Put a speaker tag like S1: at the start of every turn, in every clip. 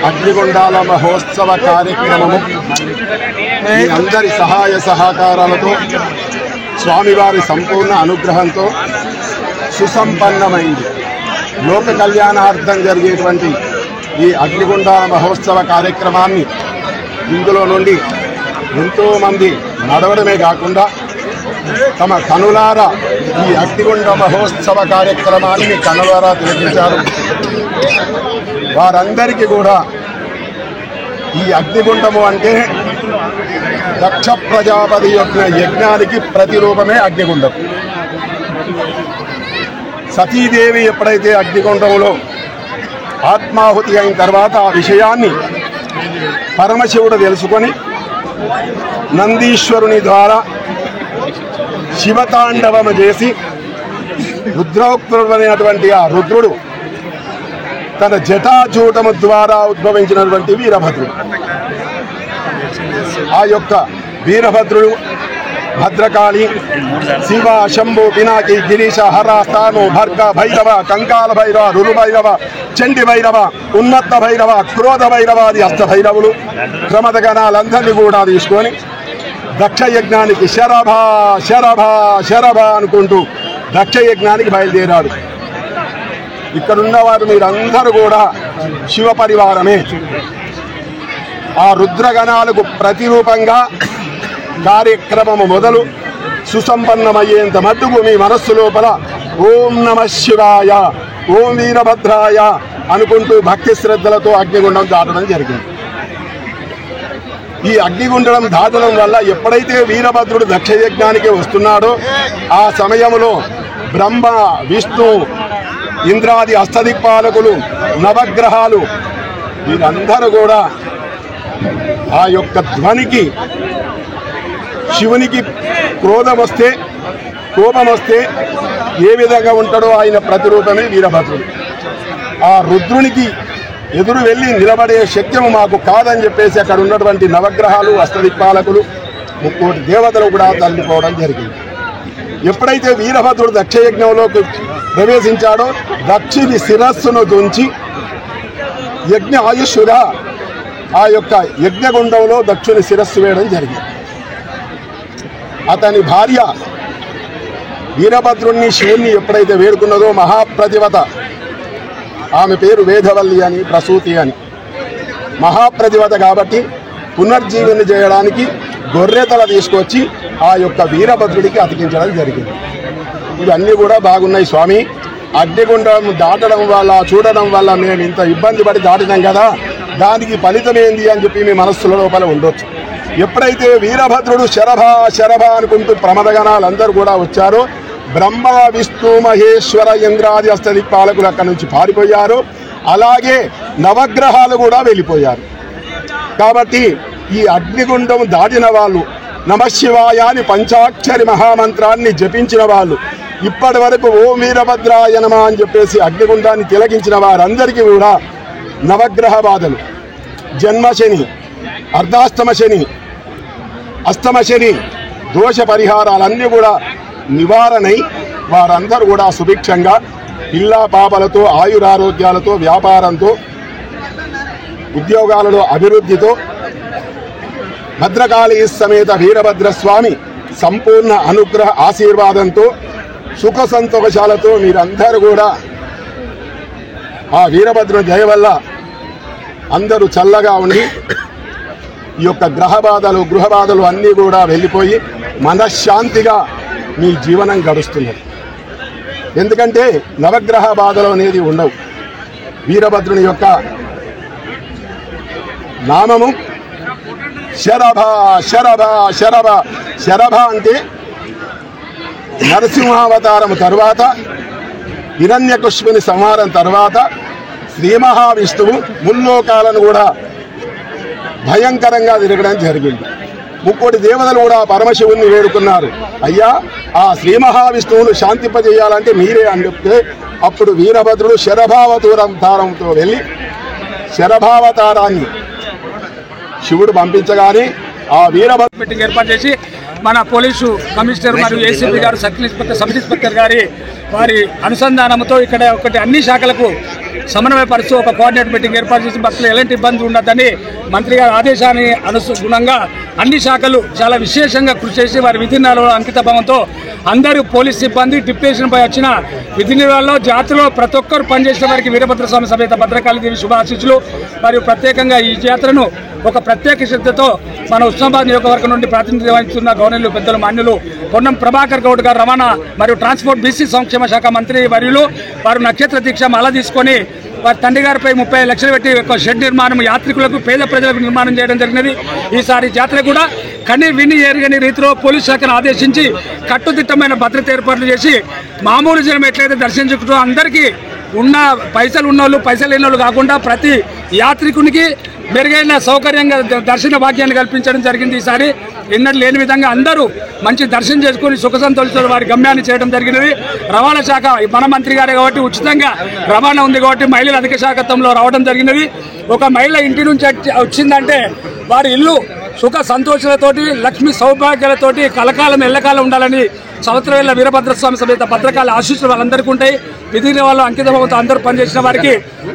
S1: అగ్నిగుండాల మహోత్సవ కార్యక్రమము మీ అందరి సహాయ సహకారాలతో స్వామివారి సంపూర్ణ అనుగ్రహంతో సుసంపన్నమైంది. లోక కళ్యాణార్థం జరిగేటువంటి ఈ అగ్నిగుండాల మహోత్సవ కార్యక్రమాన్ని ఇందులో నుండి ఎంతోమంది నడవడమే కాకుండా తమ కనులారా ఈ అగ్నిగుండ మహోత్సవ కార్యక్రమాన్ని కనులారా తిలకించారు. వారందరికీ కూడా ఈ అగ్నిగుండము అంటే దక్ష ప్రజాపతి యొక్క యజ్ఞానికి ప్రతిరూపమే అగ్నిగుండం. సతీదేవి ఎప్పుడైతే అగ్నిగుండంలో ఆత్మాహుతి అయిన తర్వాత ఆ విషయాన్ని పరమశివుడు తెలుసుకొని నందీశ్వరుని ద్వారా శివతాండవము చేసి రుద్రోక్తుడైనటువంటి ఆ రుద్రుడు తన జటాజూటము ద్వారా ఉద్భవించినటువంటి వీరభద్రుడు. ఆ యొక్క వీరభద్రుడు భద్రకాళి, శివ, శంభు, పినాకి, గిరీశ, హర, స్థాను, భర్గ, భైరవ, కంకాల భైరవ, రురు భైరవ, చండి భైరవ, ఉన్మత్త భైరవ, క్రోధ భైరవాది అష్టభైరవులు ప్రమద గణాలందరినీ కూడా తీసుకొని దక్ష యజ్ఞానికి శరభ శరభ శరభ అనుకుంటూ దక్ష యజ్ఞానికి బయలుదేరాడు. ఇక్కడున్న వారు మీరందరూ కూడా శివ పరివారమే. ఆ రుద్రగణాలకు ప్రతిరూపంగా కార్యక్రమము మొదలు సుసంపన్నమయ్యేంత మట్టుకు మీ మనస్సు లోపల ఓం నమః శివాయ, ఓం వీరభద్రాయ అనుకుంటూ భక్తి శ్రద్ధలతో అగ్నిగుండం దాటడం జరిగింది. ఈ అగ్నిగుండం దాటడం వల్ల ఎప్పుడైతే వీరభద్రుడు దక్షయజ్ఞానికి వస్తున్నాడో ఆ సమయంలో బ్రహ్మ, విష్ణు, ఇంద్రాది అష్టదిక్పాలకులు, నవగ్రహాలు వీరందరూ కూడా ఆ యొక్క ధ్వనికి శివునికి క్రోధం వస్తే, కోపం వస్తే ఏ విధంగా ఉంటాడో ఆయన ప్రతిరూపమే వీరభద్రుడు. ఆ రుద్రునికి ఎదురు వెళ్ళి నిలబడే శక్యము మాకు కాదని చెప్పేసి అక్కడ ఉన్నటువంటి నవగ్రహాలు, అష్టదిక్పాలకులు, 30 దేవతలు కూడా తల్లిపోవడం జరిగింది. ఎప్పుడైతే వీరభద్రుడు దక్షయజ్ఞంలోకి ప్రవేశించాడో దక్షుని శిరస్సును దుంచి యజ్ఞ ఆయుష్గా ఆ యొక్క యజ్ఞగుండంలో దక్షుని శిరస్సు వేయడం జరిగింది. అతని భార్య వీరభద్రుణ్ణి శివుణ్ణి ఎప్పుడైతే వేడుకున్నదో మహాప్రతివత, ఆమె పేరు వేదవల్లి అని, ప్రసూతి అని, మహాప్రతివత కాబట్టి పునర్జీవన చేయడానికి గొర్రెతల తీసుకొచ్చి ఆ యొక్క వీరభద్రుడికి అతికించడం జరిగింది. ఇవన్నీ కూడా బాగున్నాయి స్వామి. అగ్నిగుండం దాటడం వల్ల, చూడడం వల్ల మేము ఇంత ఇబ్బంది పడి దాటినాం కదా, దానికి ఫలితం ఏంది అని చెప్పి మీ మనస్సుల లోపల ఉండొచ్చు. ఎప్పుడైతే వీరభద్రుడు శరభ శరభ అనుకుంటూ ప్రమదగణాలందరూ కూడా వచ్చారో, బ్రహ్మ విష్ణు మహేశ్వర ఇంద్రాది అష్టదిక్పాలకులు అక్కడి నుంచి పారిపోయారు. అలాగే నవగ్రహాలు కూడా వెళ్ళిపోయారు. కాబట్టి ఈ అగ్నిగుండం దాటిన వాళ్ళు, నమశివాయ అని పంచాక్షరి మహామంత్రాన్ని జపించిన వాళ్ళు, ఇప్పటి వరకు ఓం వీరభద్రాయ నమః అని చెప్పేసి అగ్నిగుండాన్ని తిలకించిన వారందరికీ కూడా నవగ్రహ బాధలు, జన్మశని, అర్ధాష్టమ శని, అష్టమ శని దోష పరిహారాలన్నీ కూడా నివారణై వారందరూ కూడా సుభిక్షంగా పిల్లా పాపలతో, ఆయురారోగ్యాలతో, వ్యాపారంతో, ఉద్యోగాలలో అభివృద్ధితో, భద్రకాళీ సమేత వీరభద్రస్వామి సంపూర్ణ అనుగ్రహ ఆశీర్వాదంతో, సుఖ సంతోషాలతో మీరందరూ కూడా ఆ వీరభద్రుని దయ వల్ల అందరూ చల్లగా ఉండి ఈ యొక్క గ్రహ బాధలు, గృహ బాధలు అన్నీ కూడా వెళ్ళిపోయి మనశ్శాంతిగా మీ జీవనం గడుస్తున్నది. ఎందుకంటే నవగ్రహ బాధలు అనేది ఉండవు. వీరభద్రుని యొక్క నామము శరభ శరభ శరభ. శరభ అంటే నరసింహావతారం తర్వాత, హిరణ్యకృష్ణుని సంహారం తర్వాత శ్రీ మహావిష్ణువు ముల్లోకాలను కూడా భయంకరంగా తిరగడం జరిగింది. 30 దేవతలు కూడా పరమశివుణ్ణి వేడుకున్నారు, అయ్యా ఆ శ్రీ మహావిష్ణువును శాంతింపజేయాలంటే మీరే అని చెప్తే, అప్పుడు వీరభద్రుడు శరభావతారంతో వెళ్ళి శరభావతారాన్ని శివుడు పంపించగానే ఆ వీరభద్ర
S2: మీటింగ్ ఏర్పాటు చేసి మన పోలీసు కమిషనర్ మరియు ఏసీపీ గారు, సర్కిల్ ఇన్స్పెక్టర్, సబ్ ఇన్స్పెక్టర్ గారి వారి అనుసంధానంతో ఇక్కడ ఒకటి అన్ని శాఖలకు సమన్వయపరుస్తూ ఒక కోఆర్డినేట్ మీటింగ్ ఏర్పాటు చేసి భక్తులు ఎలాంటి ఇబ్బంది ఉండదని మంత్రి గారి ఆదేశాన్ని అనుగుణంగా అన్ని శాఖలు చాలా విశేషంగా కృషి చేసి వారి విధి నిర్వహణలో అంకిత భావంతో అందరూ పోలీస్ సిబ్బంది డిప్యూటేషన్పై వచ్చిన విధి నిర్వహణలో జాతరలో ప్రతి ఒక్కరు పనిచేసిన వారికి వీరభద్రస్వామి సమేత భద్రకాళీదేవి శుభాశీస్సులు. మరియు ప్రత్యేకంగా ఈ జాతరను ఒక ప్రత్యేక శ్రద్ధతో మన ఉస్మానాబాద్ నియోజకవర్గం నుండి ప్రాతినిధ్యం వహిస్తున్న గవర్నర్లు, పెద్దలు, మాన్యులు పొన్నం ప్రభాకర్ గౌడ్ గారు, రవాణా మరియు ట్రాన్స్పోర్ట్ బీసీ సంక్షేమ శాఖ మంత్రి వర్యులు వారు నక్షత్ర దీక్ష మాల తీసుకొని వారి తండ్రి గారిపై 30 లక్షలు పెట్టి ఒక షెడ్ నిర్మాణం యాత్రికులకు, పేద ప్రజలకు నిర్మాణం చేయడం జరిగినది. ఈసారి జాతర కూడా కని విని ఎరగని రీతిలో పోలీస్ శాఖను ఆదేశించి కట్టుదిట్టమైన భద్రత ఏర్పాట్లు చేసి మామూలు జనం ఎట్లయితే దర్శించుకుంటూ అందరికీ ఉన్న పైసలు ఉన్నోళ్ళు, పైసలు లేని వాళ్ళు కాకుండా ప్రతి యాత్రికునికి మెరుగైన సౌకర్యంగా దర్శన భాగ్యాన్ని కల్పించడం జరిగింది. ఈసారి ఎన్నడూ లేని విధంగా అందరూ మంచి దర్శనం చేసుకుని సుఖ సంతోషాలు వారి గమ్యాన్ని చేయడం జరిగినది. రవాణా శాఖ మన మంత్రి గారే కాబట్టి ఉచితంగా రవాణా ఉంది కాబట్టి మహిళల అధిక శాఖత్వంలో రావడం జరిగినది. ఒక మహిళ ఇంటి నుంచి వచ్చిందంటే వారి ఇల్లు సుఖ సంతోషాలతోటి, లక్ష్మీ సౌభాగ్యాలతోటి కలకాలం ఎల్లకాలం ఉండాలని సంవత్సరవేళ్ల వీరభద్రస్వామి సమేత భద్రకాళి ఆశీస్సులు వాళ్ళందరికీ ఉంటాయి. విధి వాళ్ళు అంకిత భావంతో అందరూ పనిచేసిన వారికి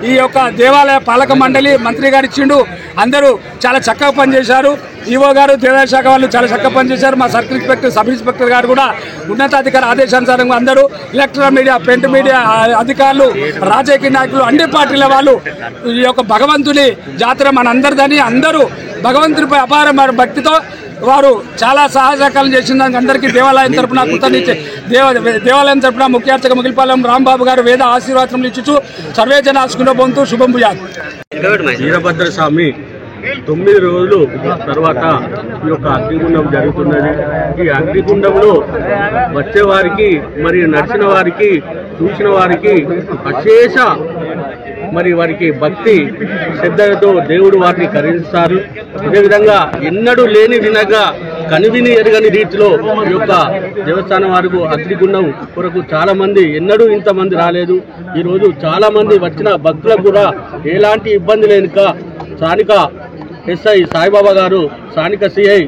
S2: ఈ యొక్క దేవాలయ పాలక మండలి మంత్రి గారు ఇచ్చిండు. అందరూ చాలా చక్కగా పనిచేశారు. ఈవో గారు, దేవాదాయ శాఖ వాళ్ళు చాలా చక్కగా పనిచేశారు. మా సర్కిల్ ఇన్స్పెక్టర్, సబ్ ఇన్స్పెక్టర్ గారు కూడా ఉన్నతాధికారి ఆదేశానుసారంగా అందరూ ఎలక్ట్రానిక్ మీడియా, ప్రింట్ మీడియా అధికారులు, రాజకీయ నాయకులు, అన్ని పార్టీల వాళ్ళు ఈ యొక్క భగవంతుని జాతర మనందరిదని అందరూ భగవంతునిపై అపారమైన భక్తితో వారు చాలా సహాయకాలం చేసిన దానికి అందరికీ దేవాలయం తరపున దేవాలయం తరపున ముఖ్య అర్చక ముగిలిపాలెం రాంబాబు గారు వేద ఆశీర్వాదములు ఇచ్చుచు సర్వే జనాసుకున్న బొంతు శుభం భూయాత్.
S3: వీరభద్ర స్వామి 9 రోజులు తర్వాత ఈ యొక్క అగ్నిగుండం జరుగుతున్నది. ఈ అగ్నిగుండంలో వచ్చేవారికి, మరి నడిచిన వారికి, చూసిన వారికి అశేష మరి వారికి భక్తి శ్రద్ధలతో దేవుడు వారిని కరుణిస్తారు. అదేవిధంగా ఎన్నడూ లేని విధంగా కనివిని ఎరగని రీతిలో ఈ యొక్క దేవస్థానం వారికి అగ్నిగుండం కొరకు చాలా మంది, ఎన్నడూ ఇంతమంది రాలేదు. ఈరోజు చాలా మంది వచ్చిన భక్తులకు కూడా ఎలాంటి ఇబ్బంది లేనిక స్థానిక ఎస్ఐ సాయిబాబా గారు, స్థానిక సిఐ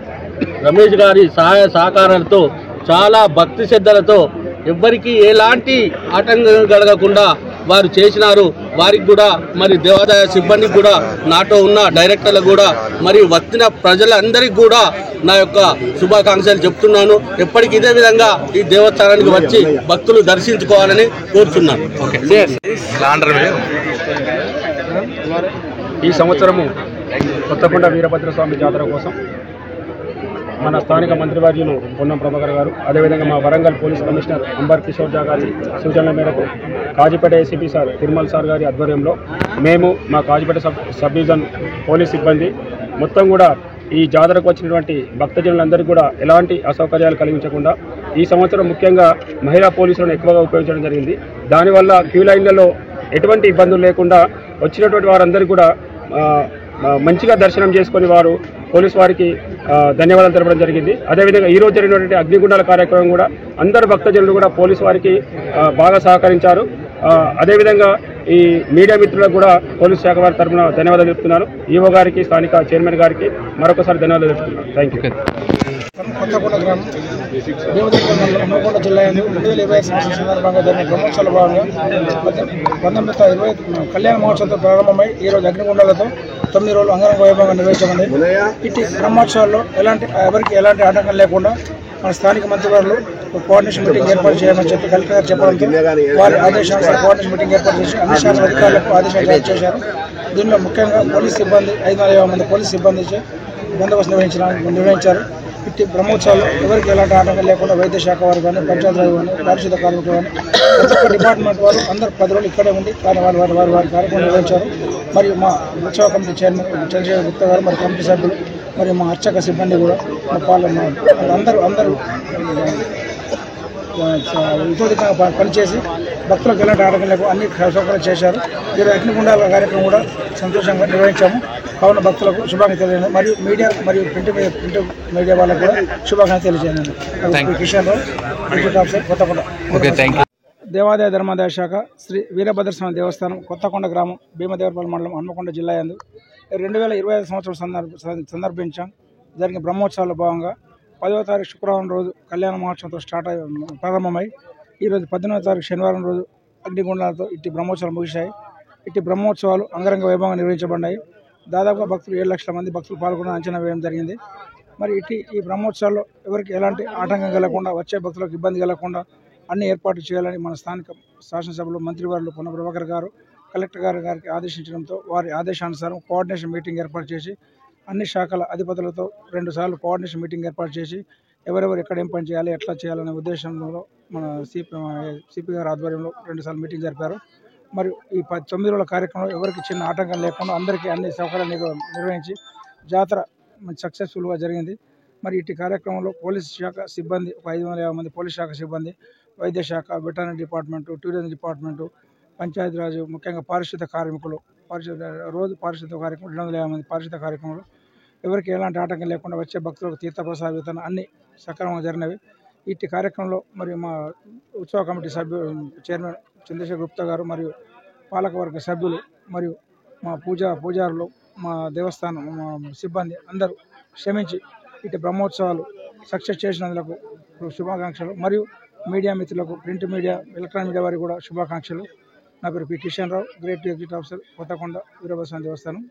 S3: రమేష్ గారి సహాయ సహకారాలతో చాలా భక్తి శ్రద్ధలతో ఎవ్వరికీ ఎలాంటి ఆటంకం కలగకుండా వారు చేసినారు. వారికి కూడా మరి దేవాదాయ సిబ్బందికి కూడా నాతో ఉన్న డైరెక్టర్లకు కూడా మరి వచ్చిన ప్రజలందరికీ కూడా నా యొక్క శుభాకాంక్షలు చెప్తున్నాను. ఎప్పటికీ ఇదే విధంగా ఈ దేవస్థానానికి వచ్చి భక్తులు దర్శించుకోవాలని కోరుతున్నాను.
S2: ఈ సంవత్సరము కొత్తకొండ వీరభద్రస్వామి జాతర కోసం మన స్థానిక మంత్రివర్యులు పొన్నం ప్రభాకర్ గారు, అదేవిధంగా మా వరంగల్ పోలీస్ కమిషనర్ అంబర్ కిషోర్ జా గారి సూచనల మేరకు Kazipet ACP sir Tirumal sir గారి ఆధ్వర్యంలో మేము మా కాజీపేట సబ్ డివిజన్ పోలీస్ సిబ్బంది మొత్తం కూడా ఈ జాతరకు వచ్చినటువంటి భక్తజనులందరికీ కూడా ఎలాంటి అసౌకర్యాలు కలిగించకుండా ఈ సంవత్సరం ముఖ్యంగా మహిళా పోలీసులను ఎక్కువగా ఉపయోగించడం జరిగింది. దానివల్ల క్యూ లైన్లలో ఎటువంటి ఇబ్బందులు లేకుండా వచ్చినటువంటి వారందరికీ కూడా మంచిగా దర్శనం చేసుకొని వారు పోలీసు వారికి ధన్యవాదాలు తెలపడం జరిగింది. అదేవిధంగా ఈరోజు జరిగినటువంటి అగ్నిగుండాల కార్యక్రమం కూడా అందరు భక్తజనులు కూడా పోలీసు వారికి బాగా సహకరించారు. అదేవిధంగా ఈ మీడియా మిత్రులకు కూడా పోలీసు శాఖ వారి తరఫున ధన్యవాదాలు చెప్తున్నాను. ఈవో గారికి, స్థానిక చైర్మన్ గారికి మరొకసారి ధన్యవాదాలు చెప్తున్నాను. Thank you.
S4: కొత్తకొండ గ్రామం దేవదేవ మండలం హన్మకొండ జిల్లా 2020 సంవత్సరం సందర్భంగా జరిగిన బ్రహ్మోత్సవాల భాగంగా 1920 కళ్యాణ మహోత్సవంతో ప్రారంభమై ఈరోజు అగ్నిగుండాలతో 9 రోజులు అంగరంగ వైభవంగా నిర్వహించబడింది. ఇటు బ్రహ్మోత్సవాల్లో ఎవరికి ఎలాంటి ఆటంకం లేకుండా మన స్థానిక మంత్రివర్యులు కోఆర్డినేషన్ మీటింగ్ ఏర్పాటు చేయమని చెప్పి కలెక్టర్ గారు చెప్పడంతో వారి ఆదేశానుసారం కోఆర్డినేషన్ మీటింగ్ ఏర్పాటు చేసి అన్ని శాఖల అధికారులకు ఆదేశాలు జారీ చేశారు. దీనిలో ముఖ్యంగా పోలీస్ సిబ్బంది 550 మంది పోలీస్ సిబ్బంది బందోబస్తు నిర్వహించారు. ఇట్టి బ్రహ్మోత్సవాలు ఎవరికి ఎలాంటి ఆటంకం లేకుండా వైద్య శాఖ వారు కానీ, పంచాయతీరాజ్ కానీ, పారిశుద్ధ కార్మికులు కానీ ప్రతి ఒక్క డిపార్ట్మెంట్ వారు అందరూ 10 రోజులు ఇక్కడే ఉండి కానీ వారి కార్యక్రమం నిర్వహించారు. మరియు మా ఉత్సవ కమిటీ చైర్మన్ చంద్రశేఖర్ గుప్తా గారు, మరి కమిటీ సభ్యులు, మరియు మా అర్చక సిబ్బంది కూడా అందరూ ఉత్సాహికంగా పనిచేసి భక్తులకు ఎలాంటి ఆటంకం లేకుండా అన్ని సౌకర్యాలు చేశారు. ఈరోజు అగ్నిగుండాల కార్యక్రమం కూడా సంతోషంగా నిర్వహించాము. కావున భక్తులకు శుభాకాంక్షలు తెలియజేయండి. మరియు మీడియా మరియు ప్రింట్ మీడియా వాళ్ళకు కూడా శుభాకాంక్షలు తెలియజేయండి. Kishan Rao, deputy officer, Kothakonda. దేవాదాయ ధర్మాదాయ శాఖ శ్రీ వీరభద్రస్వామి దేవస్థానం కొత్తకొండ గ్రామం భీమదేవరపల్లి మండలం హన్మకొండ జిల్లా యందు 2025 సంవత్సరం సందర్భించాం జరిగిన బ్రహ్మోత్సవాల భాగంగా 10వ తారీఖు శుక్రవారం రోజు కళ్యాణ మహోత్సవంతో ప్రారంభమై ఈరోజు 18వ తారీఖు శనివారం రోజు అగ్నిగుండాలతో ఇట్టి బ్రహ్మోత్సవాలు ముగిశాయి. ఇట్టి బ్రహ్మోత్సవాలు అంగరంగ వైభవంగా నిర్వహించబడ్డాయి. దాదాపుగా భక్తులు 7 లక్షల మంది భక్తులు పాల్గొన్న అంచనా వేయడం జరిగింది. మరి ఈ బ్రహ్మోత్సవాల్లో ఎవరికి ఎలాంటి ఆటంకం కలగకుండా, వచ్చే భక్తులకు ఇబ్బంది కలగకుండా అన్ని ఏర్పాట్లు చేయాలని మన స్థానిక శాసనసభలో మంత్రివర్యులు పొన్న ప్రభాకర్ గారు కలెక్టర్ గారికి ఆదేశించడంతో వారి ఆదేశానుసారం కోఆర్డినేషన్ మీటింగ్ ఏర్పాటు చేసి అన్ని శాఖల అధిపతులతో 2 సార్లు కోఆర్డినేషన్ మీటింగ్ ఏర్పాటు చేసి ఎవరెవరు ఎక్కడ ఏం పని చేయాలి, ఎట్లా చేయాలనే ఉద్దేశంలో మన సిపి గారి ఆధ్వర్యంలో 2 సార్లు మీటింగ్ జరిపారు. మరియు ఈ 9 రోజుల కార్యక్రమంలో ఎవరికి చిన్న ఆటంకం లేకుండా అందరికీ అన్ని సౌకర్యాలు నిర్వహించి జాతర మంచి సక్సెస్ఫుల్గా జరిగింది. మరి ఇటు కార్యక్రమంలో పోలీస్ శాఖ సిబ్బంది 550 మంది పోలీస్ శాఖ సిబ్బంది, వైద్య శాఖ, veterinary department, tourism department, Panchayati Raj, ముఖ్యంగా పారిశుద్ధ కార్మికులు, రోజు పారిశుద్ధ కార్యక్రమం 250 మంది పారిశుద్ధ కార్యక్రమాలు ఎవరికి ఎలాంటి ఆటంకం లేకుండా వచ్చే భక్తులకు తీర్థప్రసాద వితరణ అన్ని సక్రమంగా జరిగినవి. ఇట్టి కార్యక్రమంలో మరియు మా ఉత్సవ కమిటీ చైర్మన్ చంద్రశేఖర్ గుప్తా గారు మరియు పాలకవర్గ సభ్యులు మరియు మా పూజారులు, మా దేవస్థానం మా సిబ్బంది అందరూ శ్రమించి ఇటు బ్రహ్మోత్సవాలు సక్సెస్ చేసినందుకు శుభాకాంక్షలు. మరియు మీడియా మిత్రులకు, ప్రింట్ మీడియా, ఎలక్ట్రానిక్ మీడియా వారికి కూడా శుభాకాంక్షలు. నా పేరు P. Kishan Rao, grade executive officer, Kothakonda Veerabhadraswamy దేవస్థానం.